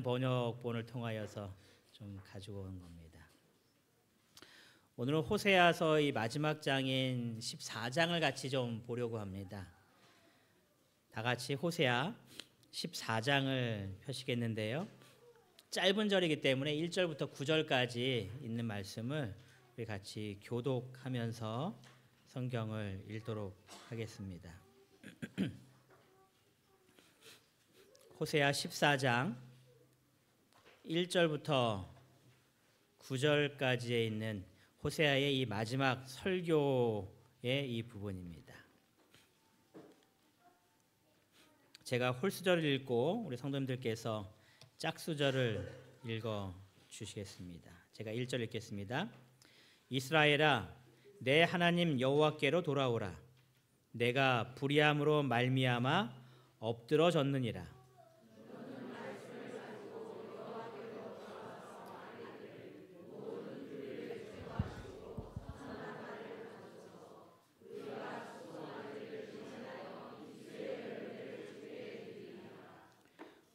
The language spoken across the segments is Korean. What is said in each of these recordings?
번역본을 통하여서 좀 가지고 온 겁니다. 오늘은 호세아서의 마지막 장인 14장을 같이 좀 보려고 합니다. 다 같이 호세아 14장을 펴시겠는데요. 짧은 절이기 때문에 1절부터 9절까지 있는 말씀을 우리 같이 교독하면서 성경을 읽도록 하겠습니다. 호세아 14장 1절부터 9절까지에 있는 호세아의 이 마지막 설교의 이 부분입니다. 제가 홀수절을 읽고 우리 성도님들께서 짝수절을 읽어 주시겠습니다. 제가 1절 읽겠습니다. 이스라엘아, 내 하나님 여호와께로 돌아오라. 내가 불의함으로 말미암아 엎드러졌느니라.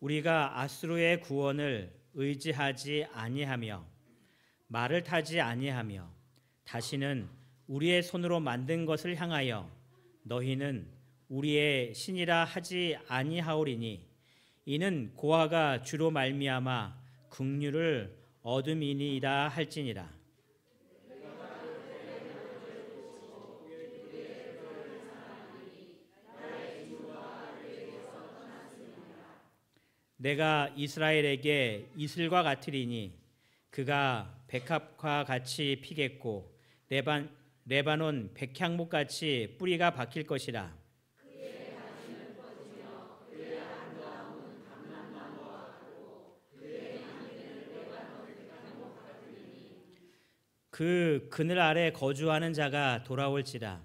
우리가 아수르의 구원을 의지하지 아니하며 말을 타지 아니하며 다시는 우리의 손으로 만든 것을 향하여 너희는 우리의 신이라 하지 아니하오리니 이는 고아가 주로 말미암아 긍휼을 얻음이니이다 할지니라. 내가 이스라엘에게 이슬과 같으리니 그가 백합과 같이 피겠고 레바논 백향목같이 뿌리가 박힐 것이라. 그 그늘 아래 거주하는 자가 돌아올지라.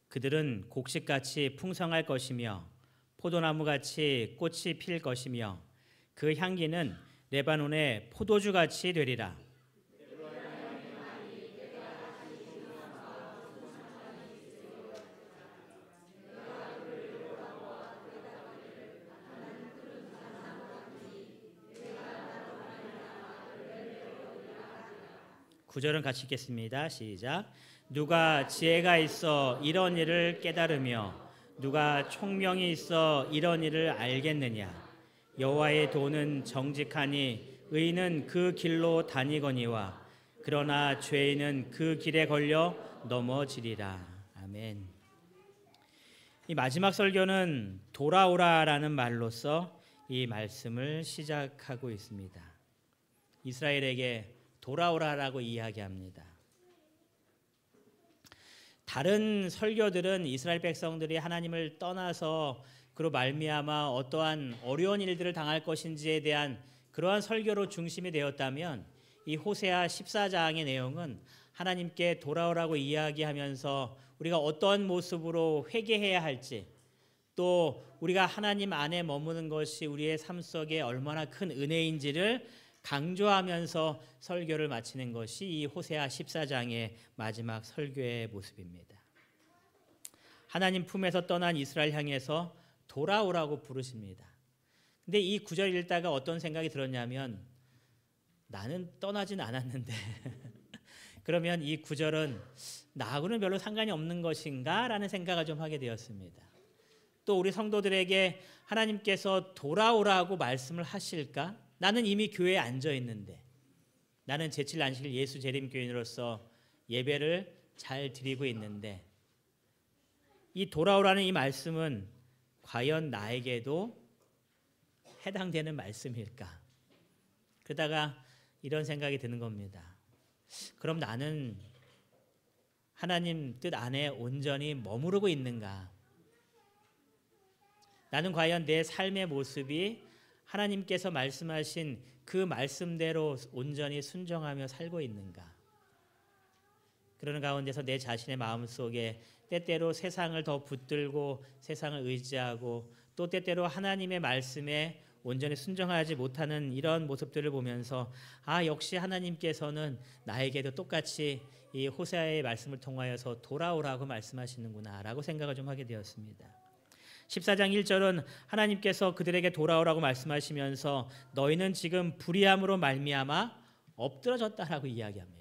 그들은 곡식같이 풍성할 것이며 포도나무같이 꽃이 필 것이며 그 향기는 레바논의 포도주같이 되리라. 구절은 같이 읽겠습니다. 시작. 누가 지혜가 있어 이런 일을 깨달으며 누가 총명이 있어 이런 일을 알겠느냐. 여호와의 도는 정직하니 의인은 그 길로 다니거니와 그러나 죄인은 그 길에 걸려 넘어지리라. 아멘. 이 마지막 설교는 돌아오라라는 말로써 이 말씀을 시작하고 있습니다. 이스라엘에게 돌아오라라고 이야기합니다. 다른 설교들은 이스라엘 백성들이 하나님을 떠나서 그로 말미암아 어떠한 어려운 일들을 당할 것인지에 대한 그러한 설교로 중심이 되었다면 이 호세아 14장의 내용은 하나님께 돌아오라고 이야기하면서 우리가 어떠한 모습으로 회개해야 할지 또 우리가 하나님 안에 머무는 것이 우리의 삶 속에 얼마나 큰 은혜인지를 강조하면서 설교를 마치는 것이 이 호세아 14장의 마지막 설교의 모습입니다. 하나님 품에서 떠난 이스라엘 향해서 돌아오라고 부르십니다. 근데 이 구절 읽다가 어떤 생각이 들었냐면 나는 떠나진 않았는데 그러면 이 구절은 나하고는 별로 상관이 없는 것인가 라는 생각을 좀 하게 되었습니다. 또 우리 성도들에게 하나님께서 돌아오라고 말씀을 하실까? 나는 이미 교회에 앉아 있는데 나는 제7 안식일 예수 재림교인으로서 예배를 잘 드리고 있는데 이 돌아오라는 이 말씀은 과연 나에게도 해당되는 말씀일까? 그러다가 이런 생각이 드는 겁니다. 그럼 나는 하나님 뜻 안에 온전히 머무르고 있는가? 나는 과연 내 삶의 모습이 하나님께서 말씀하신 그 말씀대로 온전히 순종하며 살고 있는가? 그러는 가운데서 내 자신의 마음속에 때때로 세상을 더 붙들고 세상을 의지하고 또 때때로 하나님의 말씀에 온전히 순종하지 못하는 이런 모습들을 보면서 역시 하나님께서는 나에게도 똑같이 이 호세아의 말씀을 통하여서 돌아오라고 말씀하시는구나 라고 생각을 좀 하게 되었습니다. 14장 1절은 하나님께서 그들에게 돌아오라고 말씀하시면서 너희는 지금 불의함으로 말미암아 엎드러졌다라고 이야기합니다.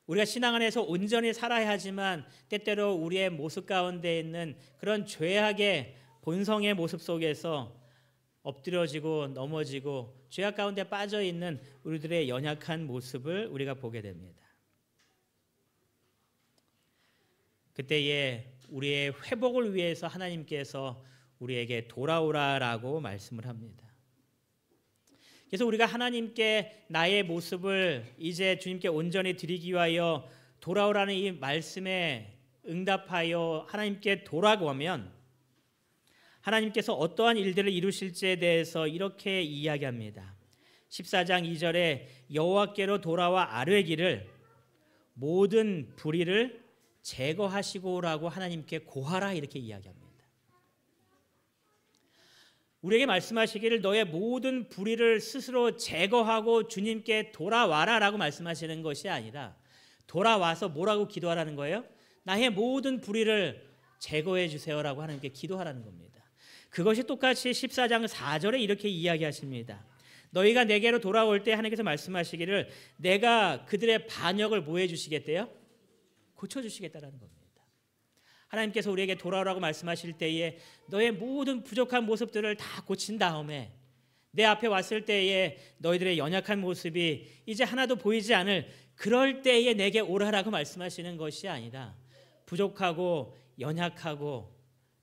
우리가 신앙 안에서 온전히 살아야 하지만 때때로 우리의 모습 가운데 있는 그런 죄악의 본성의 모습 속에서 엎드려지고 넘어지고 죄악 가운데 빠져 있는 우리들의 연약한 모습을 우리가 보게 됩니다. 그때에 우리의 회복을 위해서 하나님께서 우리에게 돌아오라라고 말씀을 합니다. 그래서 우리가 하나님께 나의 모습을 이제 주님께 온전히 드리기 위하여 돌아오라는 이 말씀에 응답하여 하나님께 돌아오면 하나님께서 어떠한 일들을 이루실지에 대해서 이렇게 이야기합니다. 14장 2절에 여호와께로 돌아와 아뢰기를 모든 불의를 제거하시고라고 하나님께 고하라 이렇게 이야기합니다. 우리에게 말씀하시기를 너의 모든 불의를 스스로 제거하고 주님께 돌아와라라고 말씀하시는 것이 아니라 돌아와서 뭐라고 기도하라는 거예요? 나의 모든 불의를 제거해 주세요라고 하나님께 기도하라는 겁니다. 그것이 똑같이 14장 4절에 이렇게 이야기하십니다. 너희가 내게로 돌아올 때 하나님께서 말씀하시기를 내가 그들의 반역을 뭐 해주시겠대요? 고쳐주시겠다라는 겁니다. 하나님께서 우리에게 돌아오라고 말씀하실 때에 너의 모든 부족한 모습들을 다 고친 다음에 내 앞에 왔을 때에 너희들의 연약한 모습이 이제 하나도 보이지 않을 그럴 때에 내게 오라라고 말씀하시는 것이 아니라 부족하고 연약하고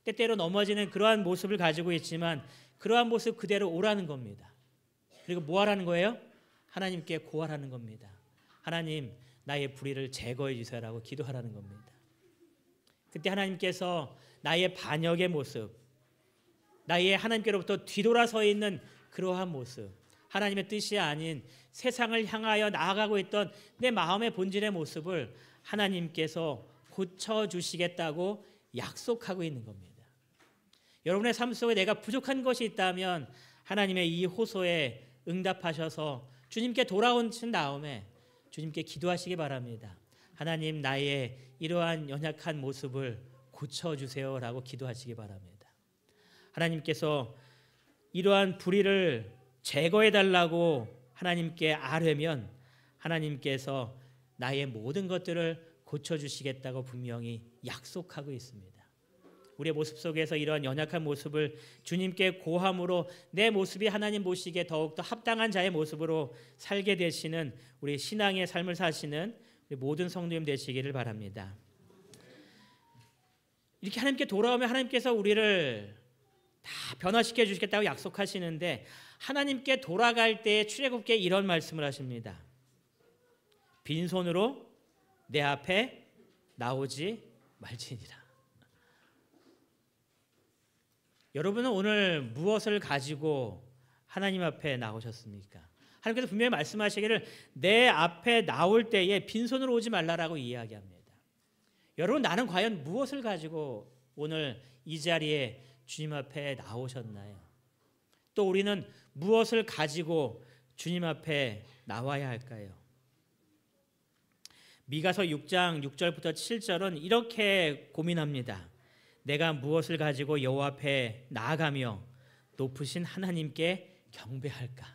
때때로 넘어지는 그러한 모습을 가지고 있지만 그러한 모습 그대로 오라는 겁니다. 그리고 뭐 하라는 거예요? 하나님께 고하라는 겁니다. 하나님 나의 불의를 제거해 주세요라고 기도하라는 겁니다. 그때 하나님께서 나의 반역의 모습, 나의 하나님께로부터 뒤돌아서 있는 그러한 모습, 하나님의 뜻이 아닌 세상을 향하여 나아가고 있던 내 마음의 본질의 모습을 하나님께서 고쳐주시겠다고 약속하고 있는 겁니다. 여러분의 삶 속에 내가 부족한 것이 있다면 하나님의 이 호소에 응답하셔서 주님께 돌아오신 다음에 주님께 기도하시기 바랍니다. 하나님 나의 이러한 연약한 모습을 고쳐주세요라고 기도하시기 바랍니다. 하나님께서 이러한 불의를 제거해달라고 하나님께 아뢰면 하나님께서 나의 모든 것들을 고쳐주시겠다고 분명히 약속하고 있습니다. 우리의 모습 속에서 이러한 연약한 모습을 주님께 고함으로 내 모습이 하나님 보시기에 더욱더 합당한 자의 모습으로 살게 되시는 우리 신앙의 삶을 사시는 우리 모든 성도님 되시기를 바랍니다. 이렇게 하나님께 돌아오면 하나님께서 우리를 다 변화시켜 주시겠다고 약속하시는데 하나님께 돌아갈 때에 출애굽기에 이런 말씀을 하십니다. 빈손으로 내 앞에 나오지 말지니라. 여러분은 오늘 무엇을 가지고 하나님 앞에 나오셨습니까? 하나님께서 분명히 말씀하시기를 내 앞에 나올 때에 빈손으로 오지 말라라고 이야기합니다. 여러분 나는 과연 무엇을 가지고 오늘 이 자리에 주님 앞에 나오셨나요? 또 우리는 무엇을 가지고 주님 앞에 나와야 할까요? 미가서 6장 6절부터 7절은 이렇게 고민합니다. 내가 무엇을 가지고 여호와 앞에 나아가며 높으신 하나님께 경배할까?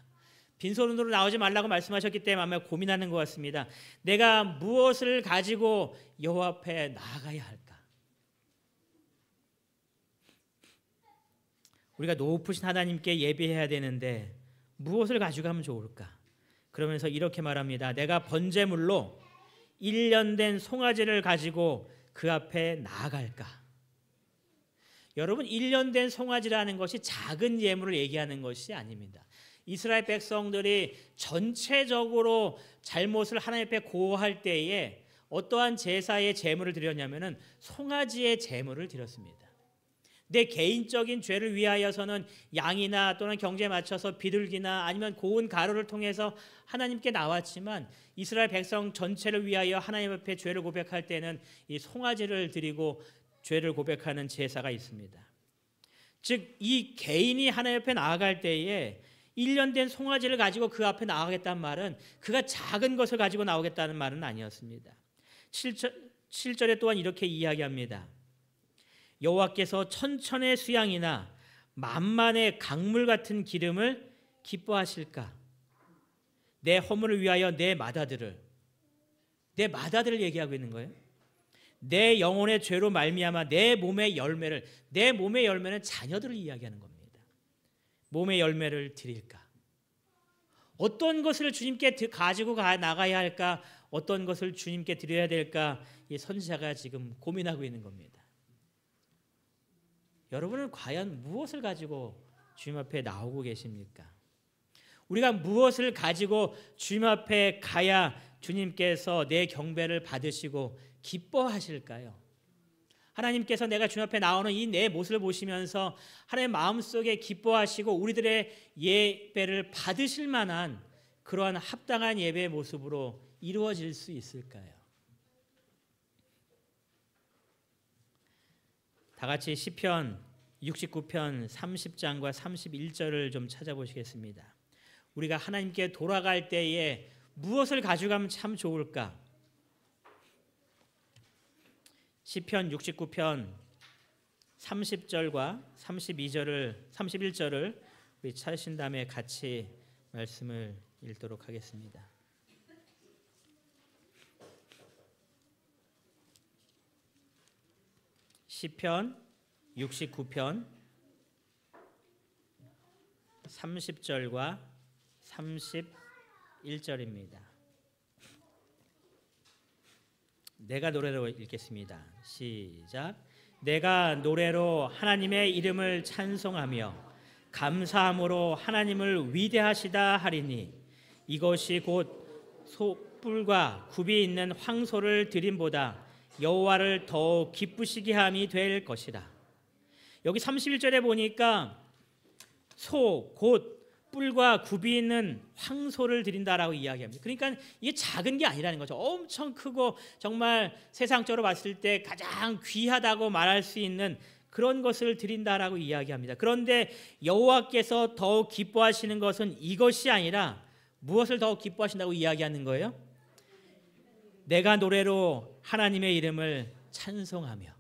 빈손으로 나오지 말라고 말씀하셨기 때문에 아마 고민하는 것 같습니다. 내가 무엇을 가지고 여호와 앞에 나아가야 할까? 우리가 높으신 하나님께 예배해야 되는데 무엇을 가지고 가면 좋을까? 그러면서 이렇게 말합니다. 내가 번제물로 1년 된 송아지를 가지고 그 앞에 나아갈까? 여러분 1년 된 송아지라는 것이 작은 예물을 얘기하는 것이 아닙니다. 이스라엘 백성들이 전체적으로 잘못을 하나님 앞에 고할 때에 어떠한 제사의 제물을 드렸냐면은 송아지의 제물을 드렸습니다. 내 개인적인 죄를 위하여서는 양이나 또는 경제에 맞춰서 비둘기나 아니면 고운 가루를 통해서 하나님께 나왔지만 이스라엘 백성 전체를 위하여 하나님 앞에 죄를 고백할 때는 이 송아지를 드리고 죄를 고백하는 제사가 있습니다. 즉 이 개인이 하나님 앞에 나아갈 때에 1년 된 송아지를 가지고 그 앞에 나가겠다는 말은 그가 작은 것을 가지고 나오겠다는 말은 아니었습니다. 7절에 또한 이렇게 이야기합니다. 여호와께서 천천의 수양이나 만만의 강물 같은 기름을 기뻐하실까? 내 허물을 위하여 내 마다들을 얘기하고 있는 거예요. 내 영혼의 죄로 말미암아 내 몸의 열매는 자녀들을 이야기하는 겁니다. 몸의 열매를 드릴까? 어떤 것을 주님께 가지고 나가야 할까? 어떤 것을 주님께 드려야 될까? 이 선지자가 지금 고민하고 있는 겁니다. 여러분은 과연 무엇을 가지고 주님 앞에 나오고 계십니까? 우리가 무엇을 가지고 주님 앞에 가야 주님께서 내 경배를 받으시고 기뻐하실까요? 하나님께서 내가 주님 앞에 나오는 이 내 모습을 보시면서 하나님 마음속에 기뻐하시고 우리들의 예배를 받으실 만한 그러한 합당한 예배의 모습으로 이루어질 수 있을까요? 다 같이 시편 69편 30장과 31절을 좀 찾아보시겠습니다. 우리가 하나님께 돌아갈 때에 무엇을 가져가면 참 좋을까? 시편 69편 30절과 31절을 우리 찾으신 다음에 같이 말씀을 읽도록 하겠습니다. 시편 69편 30절과 31절입니다. 내가 노래로 읽겠습니다. 시작. 내가 노래로 하나님의 이름을 찬송하며 감사함으로 하나님을 위대하시다 하리니 이것이 곧 소뿔과 굽이 있는 황소를 드림보다 여호와를 더욱 기쁘시게 함이 될 것이라. 여기 31절에 보니까 소, 곧 뿔과 굽이 있는 황소를 드린다라고 이야기합니다. 그러니까 이게 작은 게 아니라는 거죠. 엄청 크고 정말 세상적으로 봤을 때 가장 귀하다고 말할 수 있는 그런 것을 드린다라고 이야기합니다. 그런데 여호와께서 더욱 기뻐하시는 것은 이것이 아니라 무엇을 더욱 기뻐하신다고 이야기하는 거예요? 내가 노래로 하나님의 이름을 찬송하며.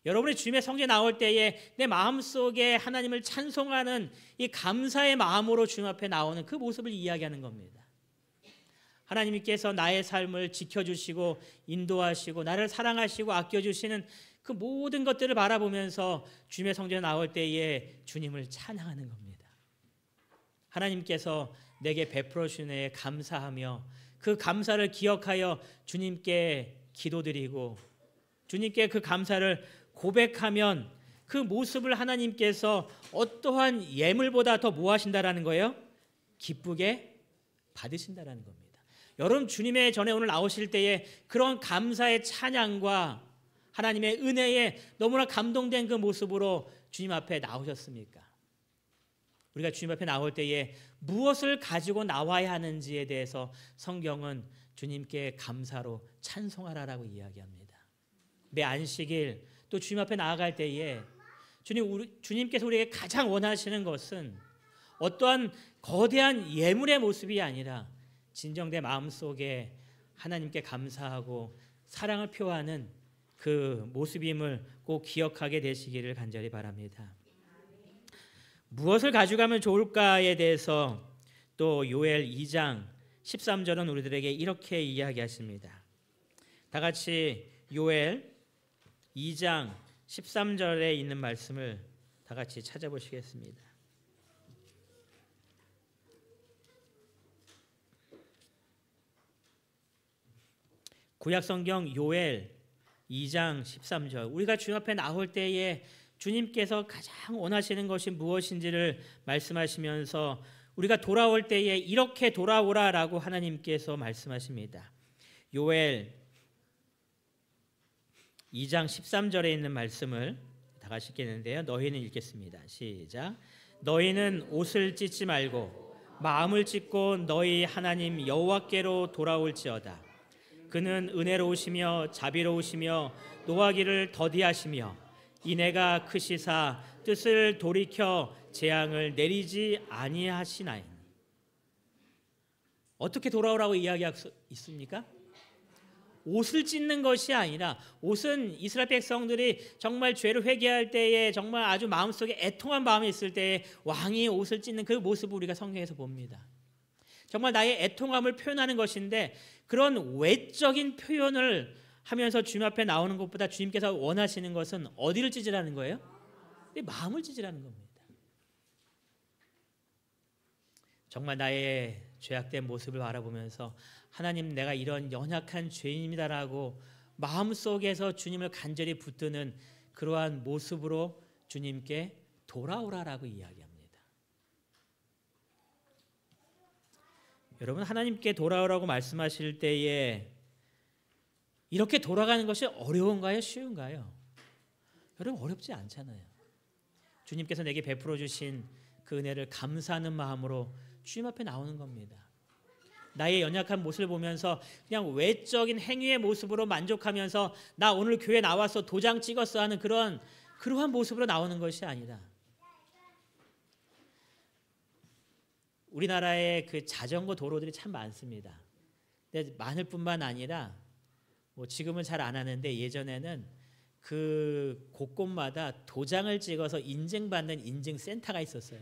여러분이 주님의 성전에 나올 때에 내 마음속에 하나님을 찬송하는 이 감사의 마음으로 주님 앞에 나오는 그 모습을 이야기하는 겁니다. 하나님께서 나의 삶을 지켜주시고 인도하시고 나를 사랑하시고 아껴주시는 그 모든 것들을 바라보면서 주님의 성전에 나올 때에 주님을 찬양하는 겁니다. 하나님께서 내게 베풀어 주신 에 감사하며 그 감사를 기억하여 주님께 기도드리고 주님께 그 감사를 고백하면 그 모습을 하나님께서 어떠한 예물보다 더 뭐 하신다라는 거예요? 기쁘게 받으신다라는 겁니다. 여러분 주님의 전에 오늘 나오실 때에 그런 감사의 찬양과 하나님의 은혜에 너무나 감동된 그 모습으로 주님 앞에 나오셨습니까? 우리가 주님 앞에 나올 때에 무엇을 가지고 나와야 하는지에 대해서 성경은 주님께 감사로 찬송하라라고 이야기합니다. 매 안식일 또 주님 앞에 나아갈 때에 주님께서 우리에게 가장 원하시는 것은 어떠한 거대한 예물의 모습이 아니라 진정된 마음속에 하나님께 감사하고 사랑을 표하는 그 모습임을 꼭 기억하게 되시기를 간절히 바랍니다. 무엇을 가져가면 좋을까에 대해서 또 요엘 2장 13절은 우리들에게 이렇게 이야기하십니다. 다 같이 요엘 2장 13절에 있는 말씀을 다 같이 찾아보시겠습니다. 구약성경 요엘 2장 13절. 우리가 주님 앞에 나올 때에 주님께서 가장 원하시는 것이 무엇인지를 말씀하시면서 우리가 돌아올 때에 이렇게 돌아오라라고 하나님께서 말씀하십니다. 요엘 2장 13절에 있는 말씀을 다 같이 읽겠는데요. 너희는 읽겠습니다. 시작. 너희는 옷을 찢지 말고 마음을 찢고 너희 하나님 여호와께로 돌아올지어다. 그는 은혜로우시며 자비로우시며 노하기를 더디하시며 인애가 크시사 뜻을 돌이켜 재앙을 내리지 아니하시나이니. 어떻게 돌아오라고 이야기하고 있습니까? 옷을 찢는 것이 아니라, 옷은 이스라엘 백성들이 정말 죄를 회개할 때에 정말 아주 마음속에 애통한 마음이 있을 때에 왕이 옷을 찢는 그 모습을 우리가 성경에서 봅니다. 정말 나의 애통함을 표현하는 것인데, 그런 외적인 표현을 하면서 주님 앞에 나오는 것보다 주님께서 원하시는 것은 어디를 찢으라는 거예요? 내 마음을 찢으라는 겁니다. 정말 나의 죄악된 모습을 바라보면서 하나님, 내가 이런 연약한 죄인입니다라고 마음속에서 주님을 간절히 붙드는 그러한 모습으로 주님께 돌아오라라고 이야기합니다. 여러분, 하나님께 돌아오라고 말씀하실 때에 이렇게 돌아가는 것이 어려운가요? 쉬운가요? 여러분, 어렵지 않잖아요. 주님께서 내게 베풀어 주신 그 은혜를 감사하는 마음으로 주님 앞에 나오는 겁니다. 나의 연약한 모습을 보면서 그냥 외적인 행위의 모습으로 만족하면서 나 오늘 교회 나와서 도장 찍었어 하는 그러한 모습으로 나오는 것이 아니라, 우리나라에 그 자전거 도로들이 참 많습니다. 근데 많을 뿐만 아니라 지금은 잘 안 하는데, 예전에는 그 곳곳마다 도장을 찍어서 인증받는 인증센터가 있었어요.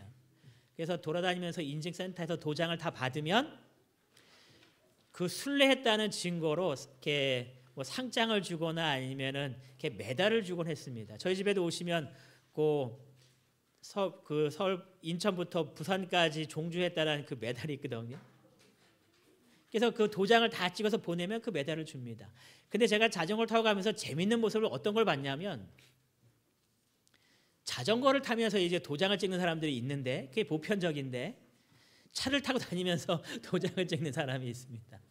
그래서 돌아다니면서 인증센터에서 도장을 다 받으면 그 순례했다는 증거로 이렇게 상장을 주거나 아니면은 이렇게 메달을 주곤 했습니다. 저희 집에도 오시면 서울 인천부터 부산까지 종주했다라는 그 메달이 있거든요. 그래서 그 도장을 다 찍어서 보내면 그 메달을 줍니다. 근데 제가 자전거를 타고 가면서 재밌는 모습을 어떤 걸 봤냐면, 자전거를 타면서 이제 도장을 찍는 사람들이 있는데, 그게 보편적인데, 차를 타고 다니면서 도장을 찍는 사람이 있습니다.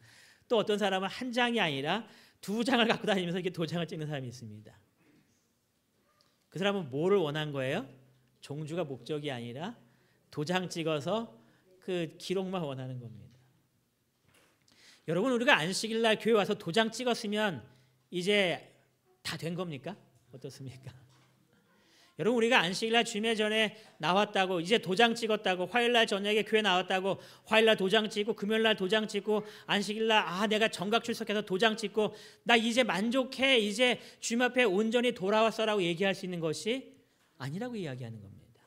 또 어떤 사람은 한 장이 아니라 두 장을 갖고 다니면서 이렇게 도장을 찍는 사람이 있습니다. 그 사람은 뭐를 원한 거예요? 종주가 목적이 아니라 도장 찍어서 그 기록만 원하는 겁니다. 여러분, 우리가 안식일 날 교회 와서 도장 찍었으면 이제 다 된 겁니까? 어떻습니까? 여러분, 우리가 안식일 날 주님의 전에 나왔다고, 이제 도장 찍었다고, 화요일 날 저녁에 교회 나왔다고 화요일 날 도장 찍고, 금요일 날 도장 찍고, 안식일 날 내가 정각 출석해서 도장 찍고, 나 이제 만족해, 이제 주님 앞에 온전히 돌아왔어라고 얘기할 수 있는 것이 아니라고 이야기하는 겁니다.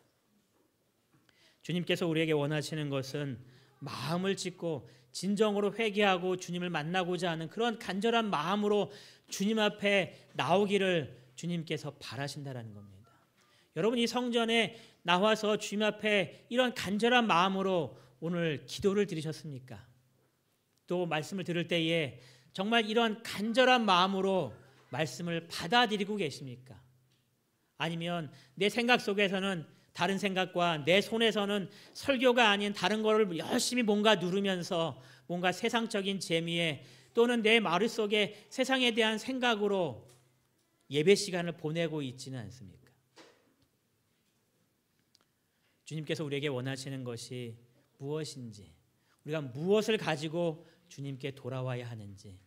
주님께서 우리에게 원하시는 것은 마음을 찢고 진정으로 회개하고 주님을 만나고자 하는 그런 간절한 마음으로 주님 앞에 나오기를 주님께서 바라신다라는 겁니다. 여러분, 이 성전에 나와서 주님 앞에 이런 간절한 마음으로 오늘 기도를 드리셨습니까? 또 말씀을 들을 때에 정말 이런 간절한 마음으로 말씀을 받아들이고 계십니까? 아니면 내 생각 속에서는 다른 생각과 내 손에서는 설교가 아닌 다른 거를 열심히 뭔가 누르면서 뭔가 세상적인 재미에, 또는 내 머릿속에 세상에 대한 생각으로 예배 시간을 보내고 있지는 않습니까? 주님께서 우리에게 원하시는 것이 무엇인지, 우리가 무엇을 가지고 주님께 돌아와야 하는지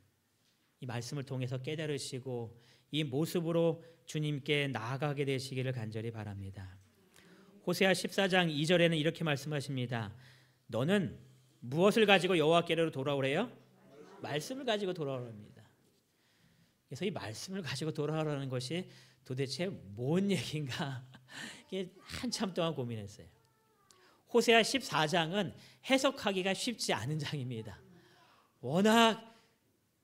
이 말씀을 통해서 깨달으시고 이 모습으로 주님께 나아가게 되시기를 간절히 바랍니다. 호세아 14장 2절에는 이렇게 말씀하십니다. 너는 무엇을 가지고 여호와께로 돌아오래요? 말씀을 가지고 돌아오랍니다. 그래서 이 말씀을 가지고 돌아오라는 것이 도대체 뭔 얘기인가? 이게 한참 동안 고민했어요. 호세아 14장은 해석하기가 쉽지 않은 장입니다. 워낙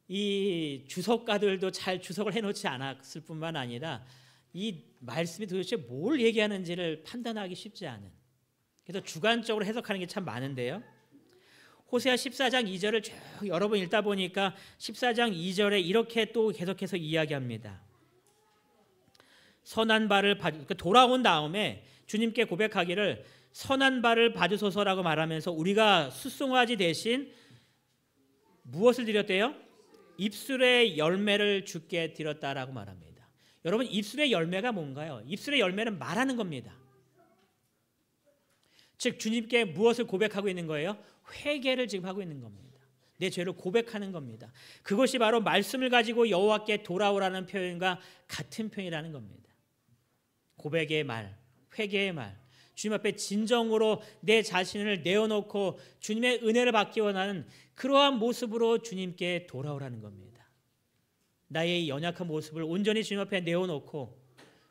이 주석가들도 잘 주석을 해놓지 않았을 뿐만 아니라 이 말씀이 도대체 뭘 얘기하는지를 판단하기 쉽지 않은, 그래서 주관적으로 해석하는 게 참 많은데요. 호세아 14장 2절을 쭉 여러 번 읽다 보니까 14장 2절에 이렇게 또 계속해서 이야기합니다. 선한 발을 돌아온 다음에 주님께 고백하기를 선한 발을 받으소서라고 말하면서 우리가 숫송아지 대신 무엇을 드렸대요? 입술의 열매를 주께 드렸다라고 말합니다. 여러분, 입술의 열매가 뭔가요? 입술의 열매는 말하는 겁니다. 즉 주님께 무엇을 고백하고 있는 거예요? 회개를 지금 하고 있는 겁니다. 내 죄를 고백하는 겁니다. 그것이 바로 말씀을 가지고 여호와께 돌아오라는 표현과 같은 표현이라는 겁니다. 고백의 말, 회개의 말, 주님 앞에 진정으로 내 자신을 내어놓고 주님의 은혜를 받기 원하는 그러한 모습으로 주님께 돌아오라는 겁니다. 나의 연약한 모습을 온전히 주님 앞에 내어놓고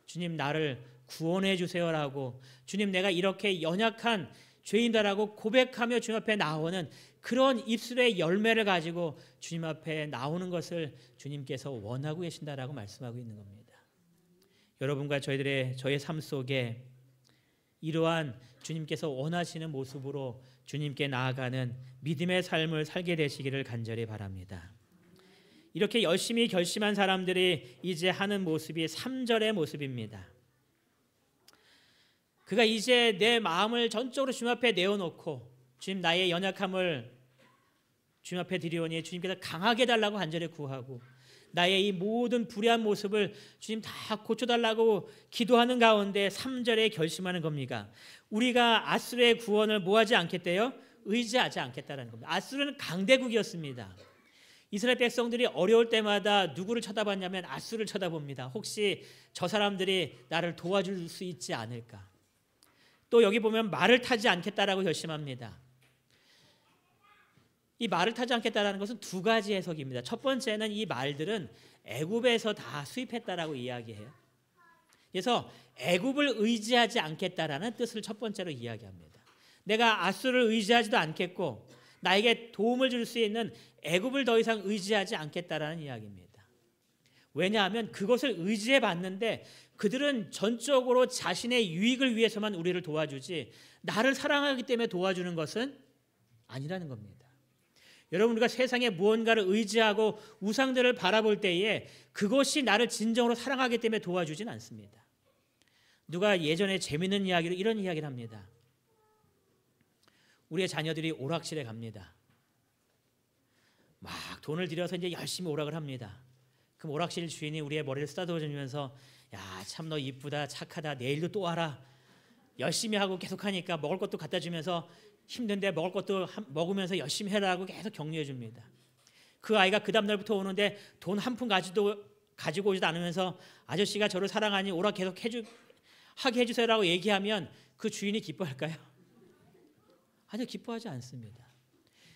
주님 나를 구원해 주세요라고, 주님 내가 이렇게 연약한 죄인다라고 고백하며 주님 앞에 나오는 그런 입술의 열매를 가지고 주님 앞에 나오는 것을 주님께서 원하고 계신다라고 말씀하고 있는 겁니다. 여러분과 저의 삶 속에 이러한 주님께서 원하시는 모습으로 주님께 나아가는 믿음의 삶을 살게 되시기를 간절히 바랍니다. 이렇게 열심히 결심한 사람들이 이제 하는 모습이 3절의 모습입니다. 그가 이제 내 마음을 전적으로 주님 앞에 내어놓고 주님 나의 연약함을 주님 앞에 드리오니 주님께서 강하게 해달라고 간절히 구하고 나의 이 모든 불의한 모습을 주님 다 고쳐달라고 기도하는 가운데 3절에 결심하는 겁니다. 우리가 아수르의 구원을 뭐하지 않겠대요? 의지하지 않겠다라는 겁니다. 아수르는 강대국이었습니다. 이스라엘 백성들이 어려울 때마다 누구를 쳐다봤냐면 아수르를 쳐다봅니다. 혹시 저 사람들이 나를 도와줄 수 있지 않을까? 또 여기 보면 말을 타지 않겠다라고 결심합니다. 이 말을 타지 않겠다라는 것은 두 가지 해석입니다. 첫 번째는 이 말들은 애굽에서 다 수입했다라고 이야기해요. 그래서 애굽을 의지하지 않겠다라는 뜻을 첫 번째로 이야기합니다. 내가 아수르를 의지하지도 않겠고 나에게 도움을 줄 수 있는 애굽을 더 이상 의지하지 않겠다라는 이야기입니다. 왜냐하면 그것을 의지해 봤는데 그들은 전적으로 자신의 유익을 위해서만 우리를 도와주지 나를 사랑하기 때문에 도와주는 것은 아니라는 겁니다. 여러분, 우리가 세상에 무언가를 의지하고 우상들을 바라볼 때에 그것이 나를 진정으로 사랑하기 때문에 도와주진 않습니다. 누가 예전에 재밌는 이야기로 이런 이야기를 합니다. 우리의 자녀들이 오락실에 갑니다. 막 돈을 들여서 이제 열심히 오락을 합니다. 그럼 오락실 주인이 우리의 머리를 쓰다듬어 주면서 야, 참 너 이쁘다, 착하다, 내일도 또 와라. 열심히 하고 계속 하니까 먹을 것도 갖다 주면서 힘든데 먹을 것도 먹으면서 열심히 해라고 계속 격려해 줍니다. 그 아이가 그 다음 날부터 오는데 돈 한 푼 가지고 오지도 않으면서 아저씨가 저를 사랑하니 오락 계속 하게 해주세요라고 얘기하면 그 주인이 기뻐할까요? 아니요, 기뻐하지 않습니다.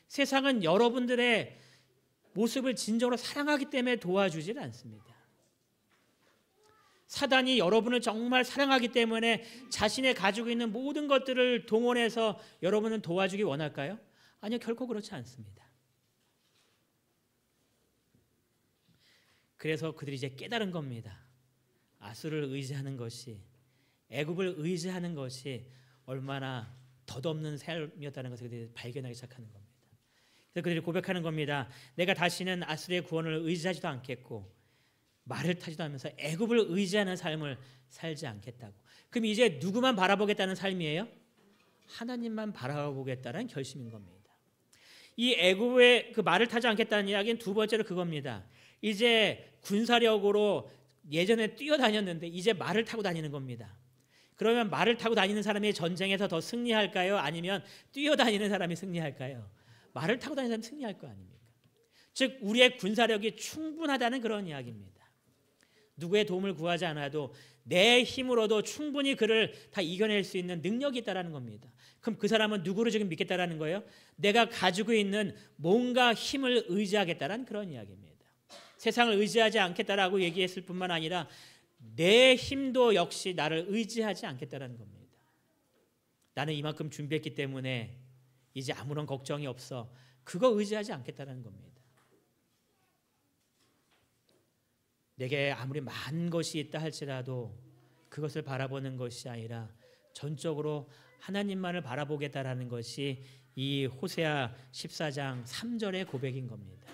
세상은 여러분들의 모습을 진정으로 사랑하기 때문에 도와주질 않습니다. 사단이 여러분을 정말 사랑하기 때문에 자신의 가지고 있는 모든 것들을 동원해서 여러분은 도와주기 원할까요? 아니요, 결코 그렇지 않습니다. 그래서 그들이 이제 깨달은 겁니다. 아수르를 의지하는 것이, 애굽을 의지하는 것이 얼마나 덧없는 삶이었다는 것을 그들이 발견하기 시작하는 겁니다. 그래서 그들이 고백하는 겁니다. 내가 다시는 아수르의 구원을 의지하지도 않겠고 말을 타지도 않으면서 애굽을 의지하는 삶을 살지 않겠다고. 그럼 이제 누구만 바라보겠다는 삶이에요? 하나님만 바라보겠다는 결심인 겁니다. 이 애굽의 그 말을 타지 않겠다는 이야기는 두 번째로 그겁니다. 이제 군사력으로 예전에 뛰어다녔는데 이제 말을 타고 다니는 겁니다. 그러면 말을 타고 다니는 사람이 전쟁에서 더 승리할까요? 아니면 뛰어다니는 사람이 승리할까요? 말을 타고 다니는 사람이 승리할 거 아닙니까? 즉 우리의 군사력이 충분하다는 그런 이야기입니다. 누구의 도움을 구하지 않아도 내 힘으로도 충분히 그를 다 이겨낼 수 있는 능력이 있다는 겁니다. 그럼 그 사람은 누구를 지금 믿겠다라는 거예요? 내가 가지고 있는 뭔가 힘을 의지하겠다는 그런 이야기입니다. 세상을 의지하지 않겠다라고 얘기했을 뿐만 아니라 내 힘도 역시 나를 의지하지 않겠다는 겁니다. 나는 이만큼 준비했기 때문에 이제 아무런 걱정이 없어. 그거 의지하지 않겠다는 겁니다. 내게 아무리 많은 것이 있다 할지라도 그것을 바라보는 것이 아니라 전적으로 하나님만을 바라보겠다라는 것이 이 호세아 14장 3절의 고백인 겁니다.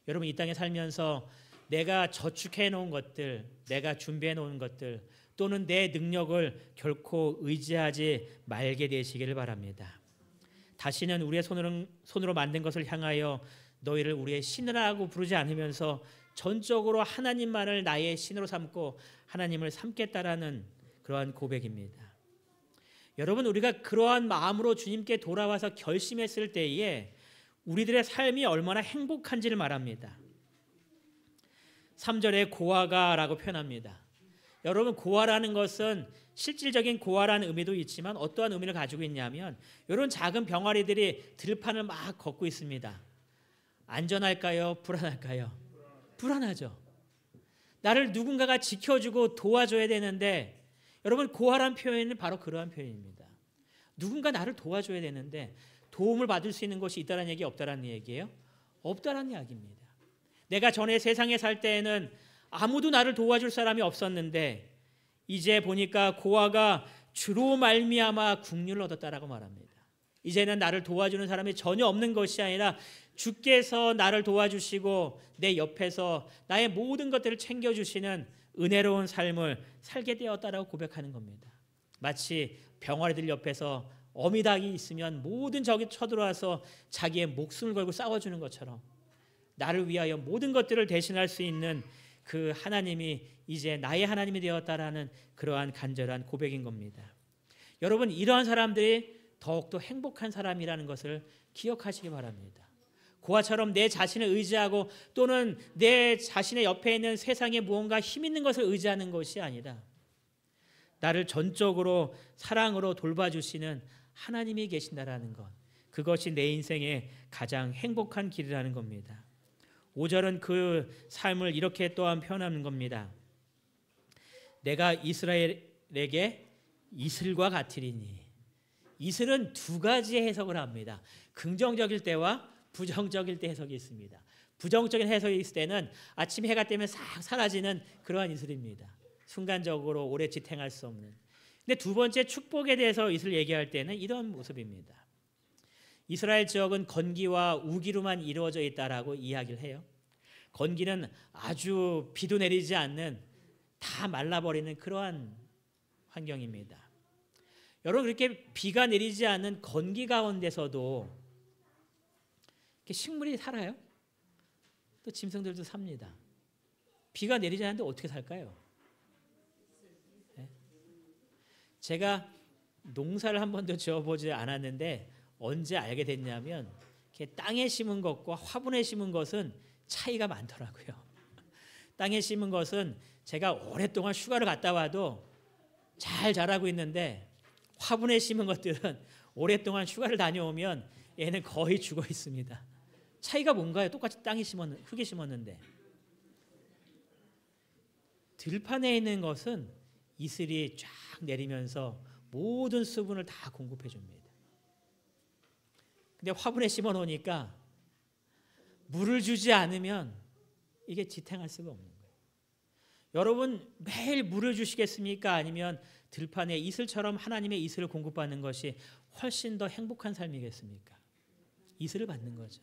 여러분, 이 땅에 살면서 내가 저축해 놓은 것들, 내가 준비해 놓은 것들 또는 내 능력을 결코 의지하지 말게 되시기를 바랍니다. 다시는 우리의 손으로 만든 것을 향하여 너희를 우리의 신이라고 부르지 않으면서 전적으로 하나님만을 나의 신으로 삼고 하나님을 삼겠다라는 그러한 고백입니다. 여러분, 우리가 그러한 마음으로 주님께 돌아와서 결심했을 때에 우리들의 삶이 얼마나 행복한지를 말합니다. 3절에 고아가라고 표현합니다. 여러분, 고아라는 것은 실질적인 고아라는 의미도 있지만 어떠한 의미를 가지고 있냐면 이런 작은 병아리들이 들판을 막 걷고 있습니다. 안전할까요? 불안할까요? 불안하죠. 나를 누군가가 지켜주고 도와줘야 되는데, 여러분 고아란 표현은 바로 그러한 표현입니다. 누군가 나를 도와줘야 되는데 도움을 받을 수 있는 것이 있다는 얘기 없다라는 얘기예요? 없다라는 이야기입니다. 내가 전에 세상에 살 때에는 아무도 나를 도와줄 사람이 없었는데 이제 보니까 고아가 주로 말미암아 국률을 얻었다라고 말합니다. 이제는 나를 도와주는 사람이 전혀 없는 것이 아니라 주께서 나를 도와주시고 내 옆에서 나의 모든 것들을 챙겨주시는 은혜로운 삶을 살게 되었다라고 고백하는 겁니다. 마치 병아리들 옆에서 어미닭이 있으면 모든 적이 쳐들어와서 자기의 목숨을 걸고 싸워주는 것처럼 나를 위하여 모든 것들을 대신할 수 있는 그 하나님이 이제 나의 하나님이 되었다라는 그러한 간절한 고백인 겁니다. 여러분, 이러한 사람들이 더욱더 행복한 사람이라는 것을 기억하시기 바랍니다. 고아처럼 내 자신을 의지하고 또는 내 자신의 옆에 있는 세상에 무언가 힘 있는 것을 의지하는 것이 아니라 나를 전적으로 사랑으로 돌봐주시는 하나님이 계신다라는 것, 그것이 내 인생의 가장 행복한 길이라는 겁니다. 5절은 그 삶을 이렇게 또한 표현하는 겁니다. 내가 이스라엘에게 이슬과 같으리니. 이슬은 두 가지의 해석을 합니다. 긍정적일 때와 부정적일 때 해석이 있습니다. 부정적인 해석이 있을 때는 아침 해가 뜨면 싹 사라지는 그러한 이슬입니다. 순간적으로 오래 지탱할 수 없는. 근데 두 번째 축복에 대해서 이슬을 얘기할 때는 이런 모습입니다. 이스라엘 지역은 건기와 우기로만 이루어져 있다라고 이야기를 해요. 건기는 아주 비도 내리지 않는 다 말라버리는 그러한 환경입니다. 여러분, 그렇게 비가 내리지 않는 건기 가운데서도 이렇게 식물이 살아요? 또 짐승들도 삽니다. 비가 내리지 않는데 어떻게 살까요? 네? 제가 농사를 한 번도 지어보지 않았는데 언제 알게 됐냐면 이렇게 땅에 심은 것과 화분에 심은 것은 차이가 많더라고요. 땅에 심은 것은 제가 오랫동안 휴가를 갔다 와도 잘 자라고 있는데 화분에 심은 것들은 오랫동안 휴가를 다녀오면 얘는 거의 죽어 있습니다. 차이가 뭔가요? 똑같이 흙에 심었는데. 들판에 있는 것은 이슬이 쫙 내리면서 모든 수분을 다 공급해 줍니다. 근데 화분에 심어 놓으니까 물을 주지 않으면 이게 지탱할 수가 없는 거예요. 여러분, 매일 물을 주시겠습니까? 아니면 들판에 이슬처럼 하나님의 이슬을 공급받는 것이 훨씬 더 행복한 삶이겠습니까? 이슬을 받는 거죠.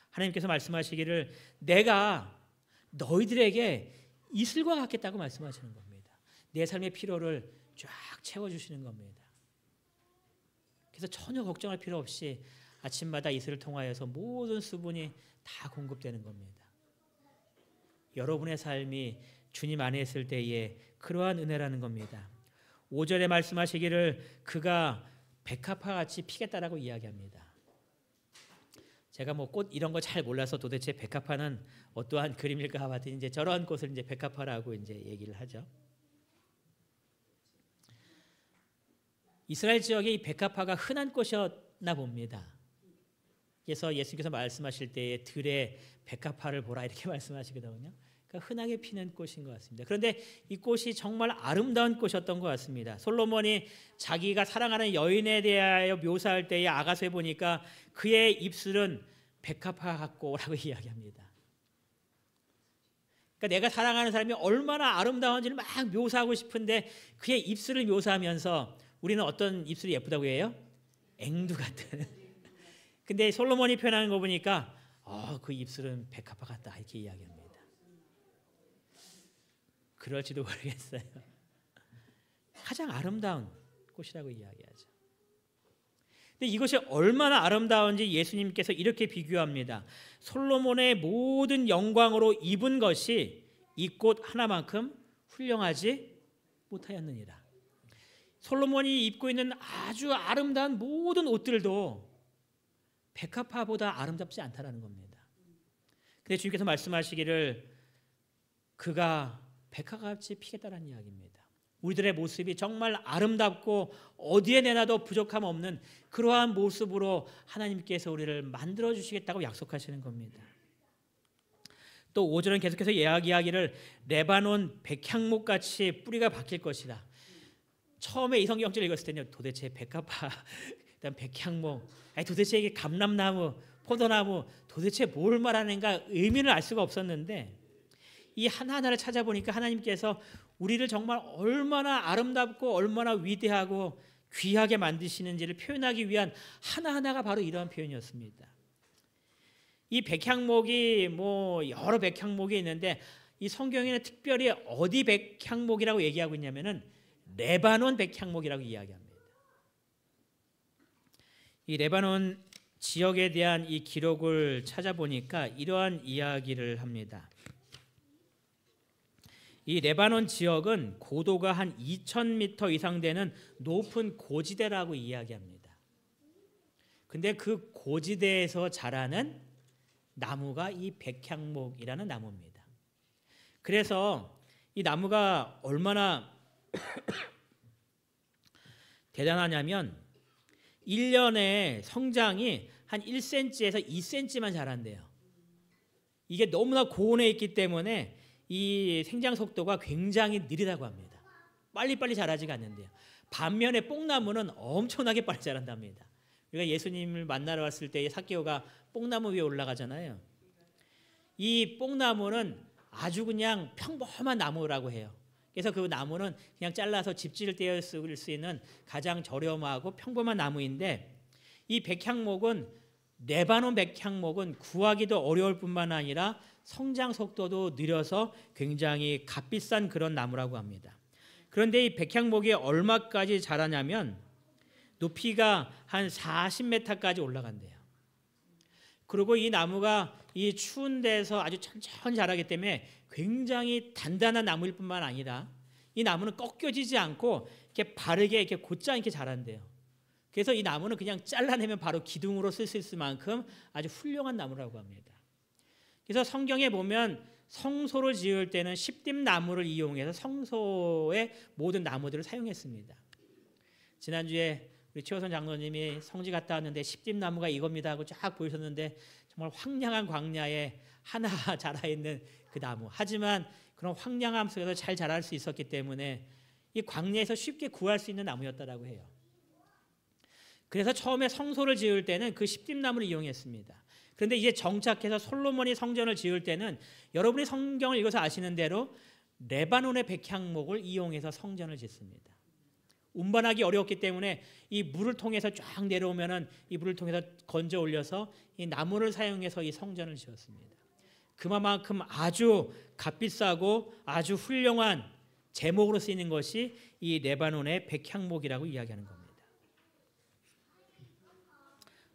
하나님께서 말씀하시기를 내가 너희들에게 이슬과 같겠다고 말씀하시는 겁니다. 내 삶의 필요를 쫙 채워주시는 겁니다. 그래서 전혀 걱정할 필요 없이 아침마다 이슬을 통하여서 모든 수분이 다 공급되는 겁니다. 여러분의 삶이 주님 안에 있을 때에 그러한 은혜라는 겁니다. 5절에 말씀하시기를 그가 백합화같이 피겠다라고 이야기합니다. 제가 뭐 꽃 이런 거 잘 몰라서 도대체 백합화는 어떠한 그림일까 봤더니 이제 저런 꽃을 이제 백합화라고 이제 얘기를 하죠. 이스라엘 지역에 이 백합화가 흔한 꽃이었나 봅니다. 그래서 예수님께서 말씀하실 때에 들에 백합화를 보라 이렇게 말씀하시거든요. 그러니까 흔하게 피는 꽃인 것 같습니다. 그런데 이 꽃이 정말 아름다운 꽃이었던 것 같습니다. 솔로몬이 자기가 사랑하는 여인에 대하여 묘사할 때에 아가서에 보니까 그의 입술은 백합화 같고라고 이야기합니다. 그러니까 내가 사랑하는 사람이 얼마나 아름다운지를 막 묘사하고 싶은데 그의 입술을 묘사하면서 우리는 어떤 입술이 예쁘다고 해요? 앵두 같은. 근데 솔로몬이 표현하는 거 보니까 그 입술은 백합화 같다 이렇게 이야기합니다. 그럴지도 모르겠어요. 가장 아름다운 꽃이라고 이야기하죠. 근데 이것이 얼마나 아름다운지 예수님께서 이렇게 비교합니다. 솔로몬의 모든 영광으로 입은 것이 이 꽃 하나만큼 훌륭하지 못하였느니라. 솔로몬이 입고 있는 아주 아름다운 모든 옷들도 백합화보다 아름답지 않다라는 겁니다. 근데 주님께서 말씀하시기를 그가 백합같이 피겠다라는 이야기입니다. 우리들의 모습이 정말 아름답고 어디에 내놔도 부족함 없는 그러한 모습으로 하나님께서 우리를 만들어 주시겠다고 약속하시는 겁니다. 또 5절은 계속해서 이야기하기를 레바논 백향목 같이 뿌리가 박힐 것이다. 처음에 이 성경절 읽었을 때는 도대체 백합화, 그다음 백향목, 도대체 이게 감람나무, 포도나무 도대체 뭘 말하는가 의미를 알 수가 없었는데 이 하나하나를 찾아보니까 하나님께서 우리를 정말 얼마나 아름답고 얼마나 위대하고 귀하게 만드시는지를 표현하기 위한 하나하나가 바로 이러한 표현이었습니다. 이 백향목이 여러 백향목이 있는데 이 성경에는 특별히 어디 백향목이라고 얘기하고 있냐면은 레바논 백향목이라고 이야기합니다. 이 레바논 지역에 대한 이 기록을 찾아보니까 이러한 이야기를 합니다. 이 레바논 지역은 고도가 한 2,000m 이상 되는 높은 고지대라고 이야기합니다. 근데 그 고지대에서 자라는 나무가 이 백향목이라는 나무입니다. 그래서 이 나무가 얼마나 대단하냐면 1년에 성장이 한 1cm에서 2cm만 자란대요. 이게 너무나 고온에 있기 때문에 이 생장 속도가 굉장히 느리다고 합니다. 빨리빨리 자라지가 않는데요. 반면에 뽕나무는 엄청나게 빨리 자란답니다. 우리가 예수님을 만나러 왔을 때 삭개오가 뽕나무 위에 올라가잖아요. 이 뽕나무는 아주 그냥 평범한 나무라고 해요. 그래서 그 나무는 그냥 잘라서 집지를 떼어 쓸 수 있는 가장 저렴하고 평범한 나무인데 이 백향목은 레바논 백향목은 구하기도 어려울 뿐만 아니라 성장 속도도 느려서 굉장히 값비싼 그런 나무라고 합니다. 그런데 이 백향목이 얼마까지 자라냐면 높이가 한 40m까지 올라간대요. 그리고 이 나무가 이 추운 데서 아주 천천히 자라기 때문에 굉장히 단단한 나무일 뿐만 아니라 이 나무는 꺾여지지 않고 이렇게 바르게 이렇게 곧장 이렇게 자란대요. 그래서 이 나무는 그냥 잘라내면 바로 기둥으로 쓸 수 있을 만큼 아주 훌륭한 나무라고 합니다. 그래서 성경에 보면 성소를 지을 때는 십dim나무를 이용해서 성소의 모든 나무들을 사용했습니다. 지난주에 우리 최호선 장로님이 성지 갔다 왔는데 십dim나무가 이겁니다 하고 쫙 보이셨는데 정말 황량한 광야에 하나 자라있는 그 나무. 하지만 그런 황량함 속에서 잘 자랄 수 있었기 때문에 이 광야에서 쉽게 구할 수 있는 나무였다라고 해요. 그래서 처음에 성소를 지을 때는 그 십dim나무를 이용했습니다. 그런데 이제 정착해서 솔로몬이 성전을 지을 때는 여러분이 성경을 읽어서 아시는 대로 레바논의 백향목을 이용해서 성전을 짓습니다. 운반하기 어려웠기 때문에 이 물을 통해서 쫙 내려오면은 이 물을 통해서 건져 올려서 이 나무를 사용해서 이 성전을 지었습니다. 그만큼 아주 값비싸고 아주 훌륭한 제목으로 쓰이는 것이 이 레바논의 백향목이라고 이야기하는 겁니다.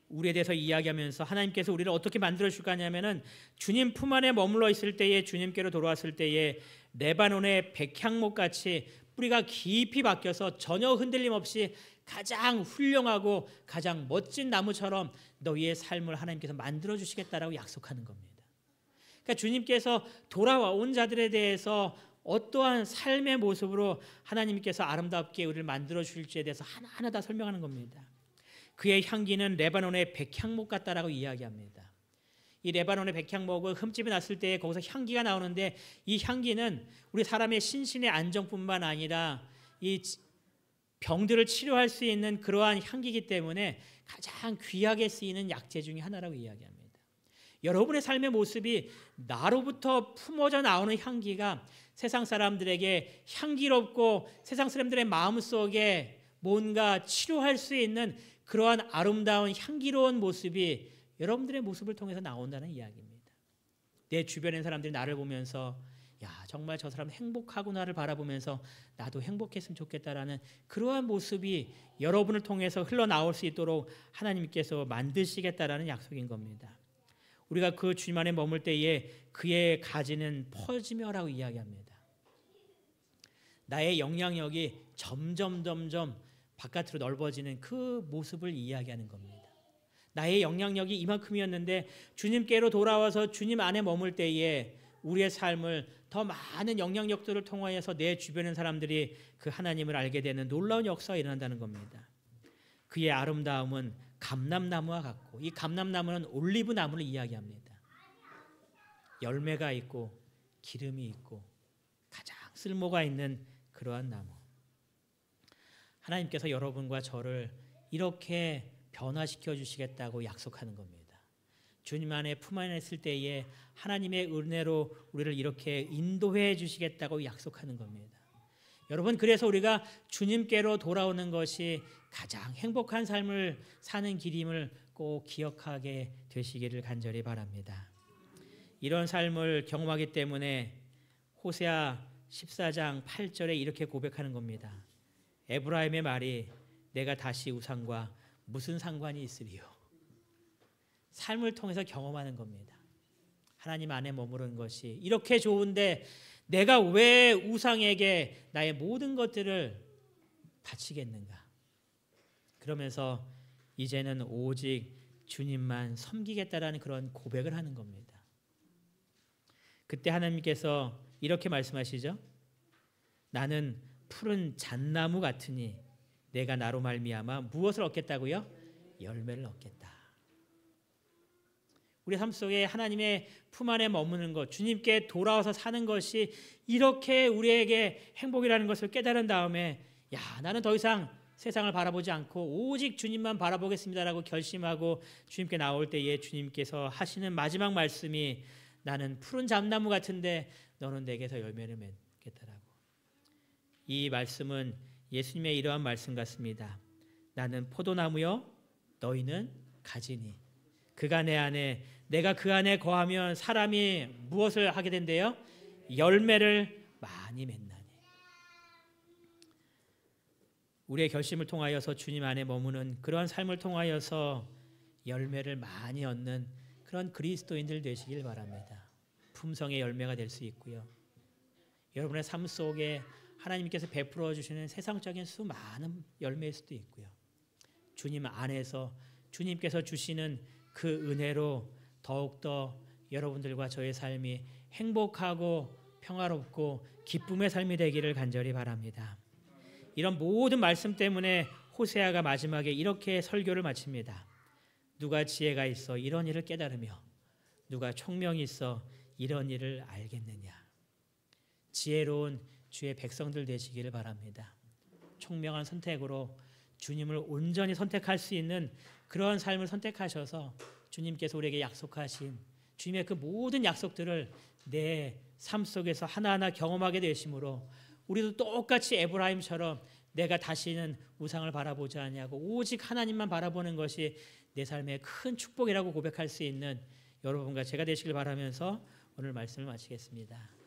우리에 대해서 이야기하면서 하나님께서 우리를 어떻게 만들어 줄 거냐면은 주님 품 안에 머물러 있을 때에 주님께로 돌아왔을 때에 레바논의 백향목 같이 뿌리가 깊이 박혀서 전혀 흔들림 없이 가장 훌륭하고 가장 멋진 나무처럼 너희의 삶을 하나님께서 만들어 주시겠다라고 약속하는 겁니다. 그러니까 주님께서 돌아온 자들에 대해서 어떠한 삶의 모습으로 하나님께서 아름답게 우리를 만들어 주실지에 대해서 하나하나 다 설명하는 겁니다. 그의 향기는 레바논의 백향목 같다라고 이야기합니다. 이 레바논의 백향목은 흠집이 났을 때 거기서 향기가 나오는데 이 향기는 우리 사람의 신신의 안정뿐만 아니라 이 병들을 치료할 수 있는 그러한 향기이기 때문에 가장 귀하게 쓰이는 약재 중에 하나라고 이야기합니다. 여러분의 삶의 모습이 나로부터 품어져 나오는 향기가 세상 사람들에게 향기롭고 세상 사람들의 마음속에 뭔가 치료할 수 있는 그러한 아름다운 향기로운 모습이 여러분들의 모습을 통해서 나온다는 이야기입니다. 내 주변의 사람들이 나를 보면서 야 정말 저 사람 행복하구나를 바라보면서 나도 행복했으면 좋겠다라는 그러한 모습이 여러분을 통해서 흘러나올 수 있도록 하나님께서 만드시겠다라는 약속인 겁니다. 우리가 그 주님 안에 머물 때에 그의 가지는 퍼지며라고 이야기합니다. 나의 영향력이 점점 바깥으로 넓어지는 그 모습을 이야기하는 겁니다. 나의 영향력이 이만큼이었는데 주님께로 돌아와서 주님 안에 머물 때에 우리의 삶을 더 많은 영향력들을 통하여서 내 주변의 사람들이 그 하나님을 알게 되는 놀라운 역사가 일어난다는 겁니다. 그의 아름다움은 감람나무와 같고 이 감람나무는 올리브 나무를 이야기합니다. 열매가 있고 기름이 있고 가장 쓸모가 있는 그러한 나무. 하나님께서 여러분과 저를 이렇게 변화시켜 주시겠다고 약속하는 겁니다. 주님 안에 품 안에 있을 때에 하나님의 은혜로 우리를 이렇게 인도해 주시겠다고 약속하는 겁니다. 여러분, 그래서 우리가 주님께로 돌아오는 것이 가장 행복한 삶을 사는 길임을 꼭 기억하게 되시기를 간절히 바랍니다. 이런 삶을 경험하기 때문에 호세아 14장 8절에 이렇게 고백하는 겁니다. 에브라임의 말이 내가 다시 우상과 무슨 상관이 있으리요. 삶을 통해서 경험하는 겁니다. 하나님 안에 머무르는 것이 이렇게 좋은데 내가 왜 우상에게 나의 모든 것들을 바치겠는가. 그러면서 이제는 오직 주님만 섬기겠다라는 그런 고백을 하는 겁니다. 그때 하나님께서 이렇게 말씀하시죠. 나는 푸른 잣나무 같으니 내가 나로 말미암아 무엇을 얻겠다고요? 열매를 얻겠다. 우리 삶 속에 하나님의 품 안에 머무는 것, 주님께 돌아와서 사는 것이 이렇게 우리에게 행복이라는 것을 깨달은 다음에 나는 더 이상 세상을 바라보지 않고 오직 주님만 바라보겠습니다라고 결심하고 주님께 나올 때에 주님께서 하시는 마지막 말씀이 나는 푸른 잣나무 같은데 너는 내게서 열매를 맺겠다라고. 이 말씀은 예수님의 이러한 말씀 같습니다. 나는 포도나무요 너희는 가지니 그가 내 안에 내가 그 안에 거하면 사람이 무엇을 하게 된대요? 열매를 많이 맺나니. 우리의 결심을 통하여서 주님 안에 머무는 그러한 삶을 통하여서 열매를 많이 얻는 그런 그리스도인들 되시길 바랍니다. 품성의 열매가 될 수 있고요. 여러분의 삶 속에 하나님께서 베풀어 주시는 세상적인 수많은 열매일 수도 있고요. 주님 안에서 주님께서 주시는 그 은혜로 더욱더 여러분들과 저의 삶이 행복하고 평화롭고 기쁨의 삶이 되기를 간절히 바랍니다. 이런 모든 말씀 때문에 호세아가 마지막에 이렇게 설교를 마칩니다. 누가 지혜가 있어 이런 일을 깨달으며 누가 총명이 있어 이런 일을 알겠느냐. 지혜로운 주의 백성들 되시기를 바랍니다. 총명한 선택으로 주님을 온전히 선택할 수 있는 그러한 삶을 선택하셔서 주님께서 우리에게 약속하신 주님의 그 모든 약속들을 내 삶 속에서 하나하나 경험하게 되심으로 우리도 똑같이 에브라임처럼 내가 다시는 우상을 바라보지 아니하고 오직 하나님만 바라보는 것이 내 삶의 큰 축복이라고 고백할 수 있는 여러분과 제가 되시길 바라면서 오늘 말씀을 마치겠습니다.